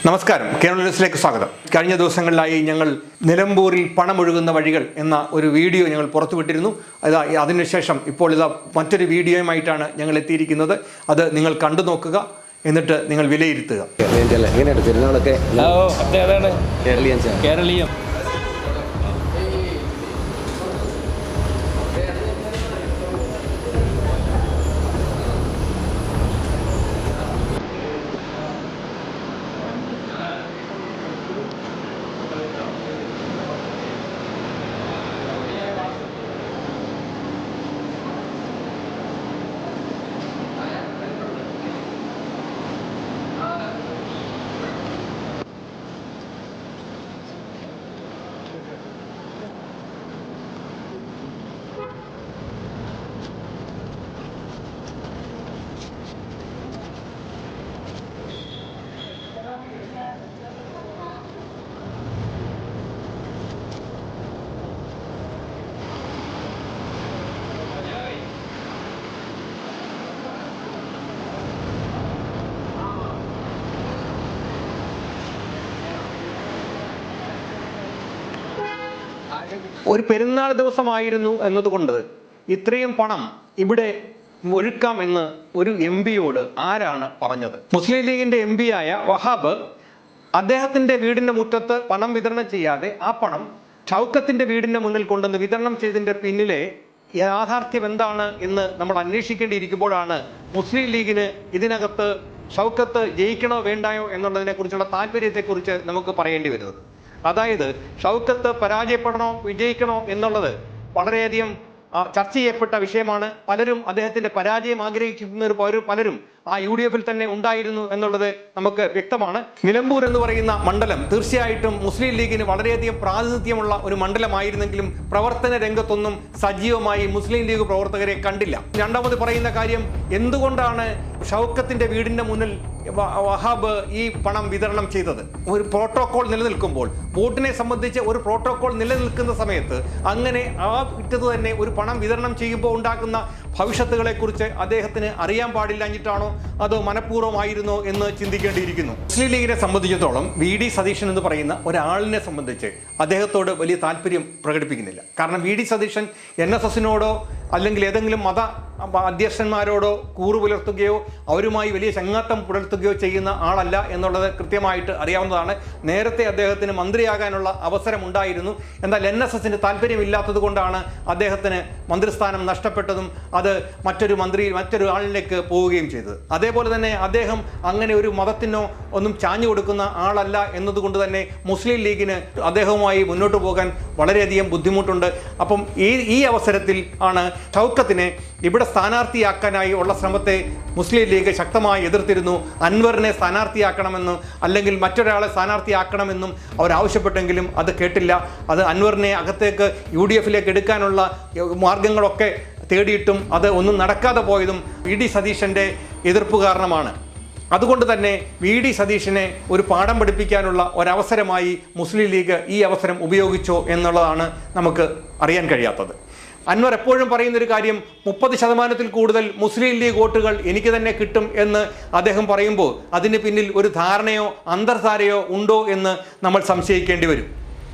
നമസ്കാരം, കേരള ന്യൂസിലേക്ക് സ്വാഗതം. കഴിഞ്ഞ ദിവസങ്ങളിലായി ഞങ്ങൾ നിലമ്പൂരിൽ പണമൊഴുകുന്ന വഴികൾ എന്ന ഒരു വീഡിയോ ഞങ്ങൾ പുറത്തുവിട്ടിരുന്നു. അതിനുശേഷം ഇപ്പോൾ മറ്റൊരു വീഡിയോയുമായിട്ടാണ് ഞങ്ങൾ എത്തിയിരിക്കുന്നത്. അത് നിങ്ങൾ കണ്ടു നോക്കുക, എന്നിട്ട് നിങ്ങൾ വിലയിരുത്തുക. കേരളീയം ഒരു പെരുന്നാൾ ദിവസമായിരുന്നു എന്നതുകൊണ്ട് ഇത്രയും പണം ഇവിടെ ഒഴുക്കാം എന്ന് ഒരു എംപിയോട് ആരാണ് പറഞ്ഞത്? മുസ്ലിം ലീഗിന്റെ എം ആയ വഹാബ് അദ്ദേഹത്തിന്റെ വീടിന്റെ മുറ്റത്ത് പണം വിതരണം ചെയ്യാതെ ആ പണം ഷൗക്കത്തിന്റെ വീടിന്റെ മുന്നിൽ കൊണ്ടുവന്ന് വിതരണം ചെയ്തതിന്റെ പിന്നിലെ യാഥാർത്ഥ്യം എന്താണ് എന്ന് നമ്മൾ അന്വേഷിക്കേണ്ടിയിരിക്കുമ്പോഴാണ് മുസ്ലിം ലീഗിന് ഇതിനകത്ത് ഷൗക്കത്ത് ജയിക്കണോ വേണ്ടായോ എന്നുള്ളതിനെ കുറിച്ചുള്ള താല്പര്യത്തെക്കുറിച്ച് നമുക്ക് പറയേണ്ടി വരുന്നത്. അതായത് ഷൗക്കത്ത് പരാജയപ്പെടണോ വിജയിക്കണോ എന്നുള്ളത് വളരെയധികം ചർച്ച ചെയ്യപ്പെട്ട വിഷയമാണ്. പലരും അദ്ദേഹത്തിന്റെ പരാജയം ആഗ്രഹിക്കുന്നവർ പലരും ആ UDF-ൽ തന്നെ ഉണ്ടായിരുന്നു എന്നുള്ളത് നമുക്ക് വ്യക്തമാണ്. നിലമ്പൂർ എന്ന് പറയുന്ന മണ്ഡലം തീർച്ചയായിട്ടും മുസ്ലിം ലീഗിന് വളരെയധികം പ്രാതിനിധ്യമുള്ള ഒരു മണ്ഡലമായിരുന്നെങ്കിലും പ്രവർത്തന രംഗത്തൊന്നും സജീവമായി മുസ്ലിം ലീഗ് പ്രവർത്തകരെ കണ്ടില്ല. രണ്ടാമത് പറയുന്ന കാര്യം, എന്തുകൊണ്ടാണ് ഷൗക്കത്തിന്റെ വീടിന്റെ മുന്നിൽ വഹാബ് ഈ പണം വിതരണം ചെയ്തത്? ഒരു പ്രോട്ടോകോൾ നിലനിൽക്കുമ്പോൾ, വോട്ടിനെ സംബന്ധിച്ച് ഒരു പ്രോട്ടോകോൾ നിലനിൽക്കുന്ന സമയത്ത് അങ്ങനെ ആ വിറ്റത് തന്നെ ഒരു പണം വിതരണം ചെയ്യുമ്പോൾ ഉണ്ടാക്കുന്ന ഭവിഷ്യത്തുകളെ കുറിച്ച് അദ്ദേഹത്തിന് അറിയാൻ പാടില്ലാഞ്ഞിട്ടാണോ അതോ മനഃപൂർവ്വമായിരുന്നോ എന്ന് ചിന്തിക്കേണ്ടിയിരിക്കുന്നു. മുസ്ലിം ലീഗിനെ സംബന്ധിച്ചിടത്തോളം VD സതീശൻ എന്ന് പറയുന്ന ഒരാളിനെ സംബന്ധിച്ച് അദ്ദേഹത്തോട് വലിയ താല്പര്യം പ്രകടിപ്പിക്കുന്നില്ല. കാരണം VD സതീശൻ NSSനോടോ അല്ലെങ്കിൽ ഏതെങ്കിലും മത അധ്യക്ഷന്മാരോടോ കൂറു പുലർത്തുകയോ അവരുമായി വലിയ ചങ്ങാത്തം പുലർത്തുകയോ ചെയ്യുന്ന ആളല്ല എന്നുള്ളത് കൃത്യമായിട്ട് അറിയാവുന്നതാണ്. നേരത്തെ അദ്ദേഹത്തിന് മന്ത്രിയാകാനുള്ള അവസരം ഉണ്ടായിരുന്നു. എന്നാൽ NSSന് താല്പര്യമില്ലാത്തത് കൊണ്ടാണ് അദ്ദേഹത്തിന് മന്ത്രിസ്ഥാനം നഷ്ടപ്പെട്ടതും അത് മറ്റൊരു ആളിലേക്ക് പോവുകയും ചെയ്തത്. അതേപോലെ തന്നെ അദ്ദേഹം അങ്ങനെ ഒരു മതത്തിനോ ഒന്നും ചാഞ്ഞു കൊടുക്കുന്ന ആളല്ല എന്നതുകൊണ്ട് തന്നെ മുസ്ലിം ലീഗിന് അദ്ദേഹവുമായി മുന്നോട്ട് പോകാൻ വളരെയധികം ബുദ്ധിമുട്ടുണ്ട്. അപ്പം ഈ അവസരത്തിൽ ആണ് ഷൗക്കത്തിനെ ഇവിടെ സ്ഥാനാർത്ഥിയാക്കാനായി ഉള്ള ശ്രമത്തെ മുസ്ലിം ലീഗ് ശക്തമായി എതിർത്തിരുന്നു. അൻവറിനെ സ്ഥാനാർത്ഥിയാക്കണമെന്നും അല്ലെങ്കിൽ മറ്റൊരാളെ സ്ഥാനാർത്ഥിയാക്കണമെന്നും അവർ ആവശ്യപ്പെട്ടെങ്കിലും അത് കേട്ടില്ല. അത് അൻവറിനെ അകത്തേക്ക് UDF-ലേക്ക് എടുക്കാനുള്ള മാർഗങ്ങളൊക്കെ തേടിയിട്ടും അത് ഒന്നും നടക്കാതെ പോയതും VD സതീശൻ്റെ എതിർപ്പ് കാരണമാണ്. അതുകൊണ്ട് തന്നെ VD സതീശനെ ഒരു പാഠം പഠിപ്പിക്കാനുള്ള ഒരവസരമായി മുസ്ലിം ലീഗ് ഈ അവസരം ഉപയോഗിച്ചോ എന്നുള്ളതാണ് നമുക്ക് അറിയാൻ കഴിയാത്തത്. അൻവർ എപ്പോഴും പറയുന്നൊരു കാര്യം, 30% കൂടുതൽ മുസ്ലിം ലീഗ് വോട്ടുകൾ എനിക്ക് തന്നെ കിട്ടും എന്ന് അദ്ദേഹം പറയുമ്പോൾ അതിന് പിന്നിൽ ഒരു ധാരണയോ അന്തർധാരയോ ഉണ്ടോ എന്ന് നമ്മൾ സംശയിക്കേണ്ടി വരും.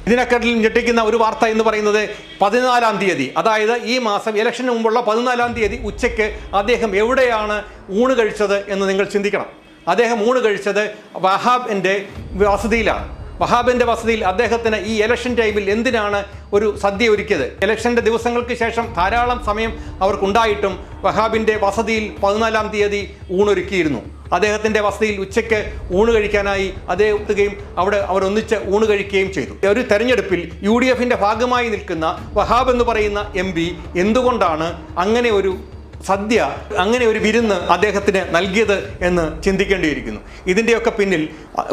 ഇതിനെക്കാട്ടിലും ഞെട്ടിക്കുന്ന ഒരു വാർത്ത എന്ന് പറയുന്നത് 14-ാം തീയതി, അതായത് ഈ മാസം ഇലക്ഷന് മുമ്പുള്ള 14-ാം തീയതി ഉച്ചയ്ക്ക് അദ്ദേഹം എവിടെയാണ് ഊണ് കഴിച്ചത് എന്ന് നിങ്ങൾ ചിന്തിക്കണം. അദ്ദേഹം ഊണ് കഴിച്ചത് വഹാബിൻ്റെ വസതിയിലാണ്. വഹാബിൻ്റെ വസതിയിൽ അദ്ദേഹത്തിന് ഈ ഇലക്ഷൻ ടൈമിൽ എന്തിനാണ് ഒരു സദ്യ ഒരുക്കിയത്? ഇലക്ഷൻ്റെ ദിവസങ്ങൾക്ക് ശേഷം ധാരാളം സമയം അവർക്കുണ്ടായിട്ടും വഹാബിൻ്റെ വസതിയിൽ 14-ാം തീയതി ഊണൊരുക്കിയിരുന്നു. അദ്ദേഹത്തിൻ്റെ വസതിയിൽ ഉച്ചയ്ക്ക് ഊണ് കഴിക്കാനായി അദ്ദേഹം എത്തുകയും അവിടെ അവരൊന്നിച്ച് ഊണ് കഴിക്കുകയും ചെയ്തു. ഒരു തെരഞ്ഞെടുപ്പിൽ UDF-ന്റെ ഭാഗമായി നിൽക്കുന്ന വഹാബ് എന്ന് പറയുന്ന MP എന്തുകൊണ്ടാണ് അങ്ങനെ ഒരു സദ്യ, അങ്ങനെ ഒരു വിരുന്ന് അദ്ദേഹത്തിന് നൽകിയത് എന്ന് ചിന്തിക്കേണ്ടിയിരിക്കുന്നു. ഇതിൻ്റെയൊക്കെ പിന്നിൽ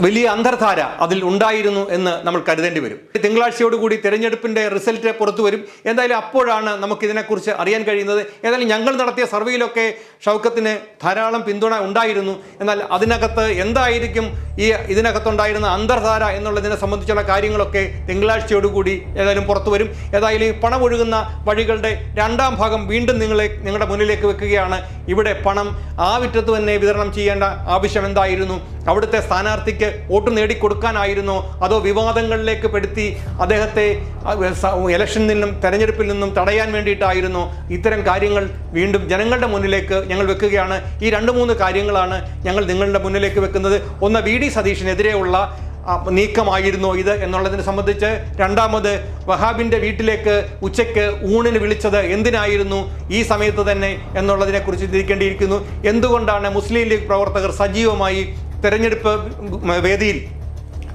വലിയ അന്തർധാര അതിൽ ഉണ്ടായിരുന്നു എന്ന് നമ്മൾ കരുതേണ്ടി വരും. തിങ്കളാഴ്ചയോടുകൂടി തിരഞ്ഞെടുപ്പിൻ്റെ റിസൾട്ട് പുറത്തു വരും. എന്തായാലും അപ്പോഴാണ് നമുക്കിതിനെക്കുറിച്ച് അറിയാൻ കഴിയുന്നത്. ഏതായാലും ഞങ്ങൾ നടത്തിയ സർവേയിലൊക്കെ ഷൗക്കത്തിന് ധാരാളം പിന്തുണ ഉണ്ടായിരുന്നു. എന്നാൽ അതിനകത്ത് എന്തായിരിക്കും ഇതിനകത്തുണ്ടായിരുന്ന അന്തർധാര എന്നുള്ളതിനെ സംബന്ധിച്ചുള്ള കാര്യങ്ങളൊക്കെ തിങ്കളാഴ്ചയോടുകൂടി ഏതായാലും പുറത്തു വരും. ഏതായാലും പണമൊഴുകുന്ന വഴികളുടെ രണ്ടാം ഭാഗം വീണ്ടും നിങ്ങളുടെ മുന്നിലേക്ക് മുന്നിലേക്ക് വെക്കുകയാണ്. ഇവിടെ പണം ആ വിറ്റത്ത് തന്നെ വിതരണം ചെയ്യേണ്ട ആവശ്യം എന്തായിരുന്നു? അവിടുത്തെ സ്ഥാനാർത്ഥിക്ക് വോട്ട് നേടിക്കൊടുക്കാനായിരുന്നോ, അതോ വിവാദങ്ങളിലേക്ക് പെടുത്തി അദ്ദേഹത്തെ ഇലക്ഷനിൽ നിന്നും തെരഞ്ഞെടുപ്പിൽ നിന്നും തടയാൻ വേണ്ടിയിട്ടായിരുന്നോ? ഇത്തരം കാര്യങ്ങൾ വീണ്ടും ജനങ്ങളുടെ മുന്നിലേക്ക് ഞങ്ങൾ വെക്കുകയാണ്. ഈ 2-3 കാര്യങ്ങളാണ് ഞങ്ങൾ നിങ്ങളുടെ മുന്നിലേക്ക് വെക്കുന്നത്. ഒന്ന്, വി.ഡി. സതീഷിനെതിരെയുള്ള നീക്കമായിരുന്നോ ഇത് എന്നുള്ളതിനെ സംബന്ധിച്ച്. രണ്ടാമത്, വഹാബിൻ്റെ വീട്ടിലേക്ക് ഉച്ചയ്ക്ക് ഊണിന് വിളിച്ചത് എന്തിനായിരുന്നു ഈ സമയത്ത് തന്നെ എന്നുള്ളതിനെക്കുറിച്ച് ചിന്തിക്കേണ്ടിയിരിക്കുന്നു. എന്തുകൊണ്ടാണ് മുസ്ലിം ലീഗ് പ്രവർത്തകർ സജീവമായി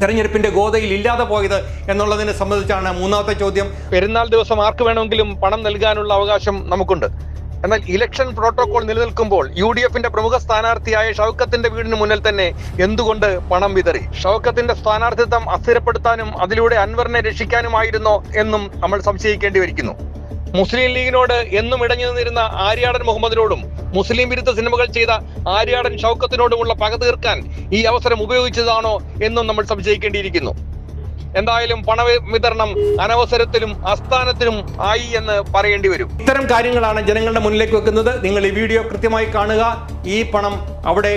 തെരഞ്ഞെടുപ്പിന്റെ ഗോതയിൽ ഇല്ലാതെ പോയത് എന്നുള്ളതിനെ സംബന്ധിച്ചാണ് മൂന്നാമത്തെ ചോദ്യം. പെരുന്നാൾ ദിവസം ആർക്ക് വേണമെങ്കിലും പണം നൽകാനുള്ള അവകാശം നമുക്കുണ്ട്. എന്നാൽ ഇലക്ഷൻ പ്രോട്ടോകോൾ നിലനിൽക്കുമ്പോൾ UDFന്റെ പ്രമുഖ സ്ഥാനാർത്ഥിയായ ഷൗക്കത്തിന്റെ വീടിന് മുന്നിൽ തന്നെ എന്തുകൊണ്ട് പണം വിതറി? ഷൗക്കത്തിന്റെ സ്ഥാനാർത്ഥിത്വം അസ്ഥിരപ്പെടുത്താനും അതിലൂടെ അൻവറിനെ രക്ഷിക്കാനുമായിരുന്നോ എന്നും നമ്മൾ സംശയിക്കേണ്ടിയിരിക്കുന്നു. മുസ്ലിം ലീഗിനോട് എന്നും ഇടഞ്ഞു നിന്നിരുന്ന ആര്യാടൻ മുഹമ്മദിനോടും മുസ്ലിം വിരുദ്ധ സിനിമകൾ ചെയ്ത ആര്യാടൻ ഷൗക്കത്തിനോടുമുള്ള പക തീർക്കാൻ ഈ അവസരം ഉപയോഗിച്ചതാണോ എന്നും നമ്മൾ സംശയിക്കേണ്ടിയിരിക്കുന്നു. എന്തായാലും പണവിതരണം അനവസരത്തിലും അസ്ഥാനത്തിലും ആയി എന്ന് പറയേണ്ടി വരും. ഇത്തരം കാര്യങ്ങളാണ് ജനങ്ങളുടെ മുന്നിലേക്ക് വെക്കുന്നത്. നിങ്ങൾ ഈ വീഡിയോ കൃത്യമായി കാണുക. ഈ പണം അവിടെ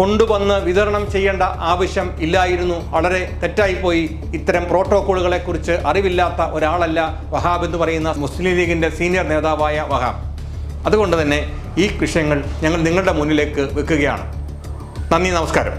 കൊണ്ടുവന്ന് വിതരണം ചെയ്യേണ്ട ആവശ്യം ഇല്ലായിരുന്നു. വളരെ തെറ്റായിപ്പോയി. ഇത്തരം പ്രോട്ടോക്കോളുകളെ കുറിച്ച് അറിവില്ലാത്ത ഒരാളല്ല വഹാബ് എന്ന് പറയുന്ന മുസ്ലിം ലീഗിന്റെ സീനിയർ നേതാവായ വഹാബ്. അതുകൊണ്ട് തന്നെ ഈ വിഷയങ്ങൾ ഞങ്ങൾ നിങ്ങളുടെ മുന്നിലേക്ക് വെക്കുകയാണ്. നന്ദി, നമസ്കാരം.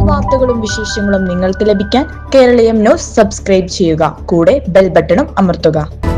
വാർത്തകളും വിശേഷങ്ങളും നിങ്ങൾക്ക് ലഭിക്കാൻ കേരളീയം ന്യൂസ് സബ്സ്ക്രൈബ് ചെയ്യുക. കൂടെ ബെൽ ബട്ടണും അമർത്തുക.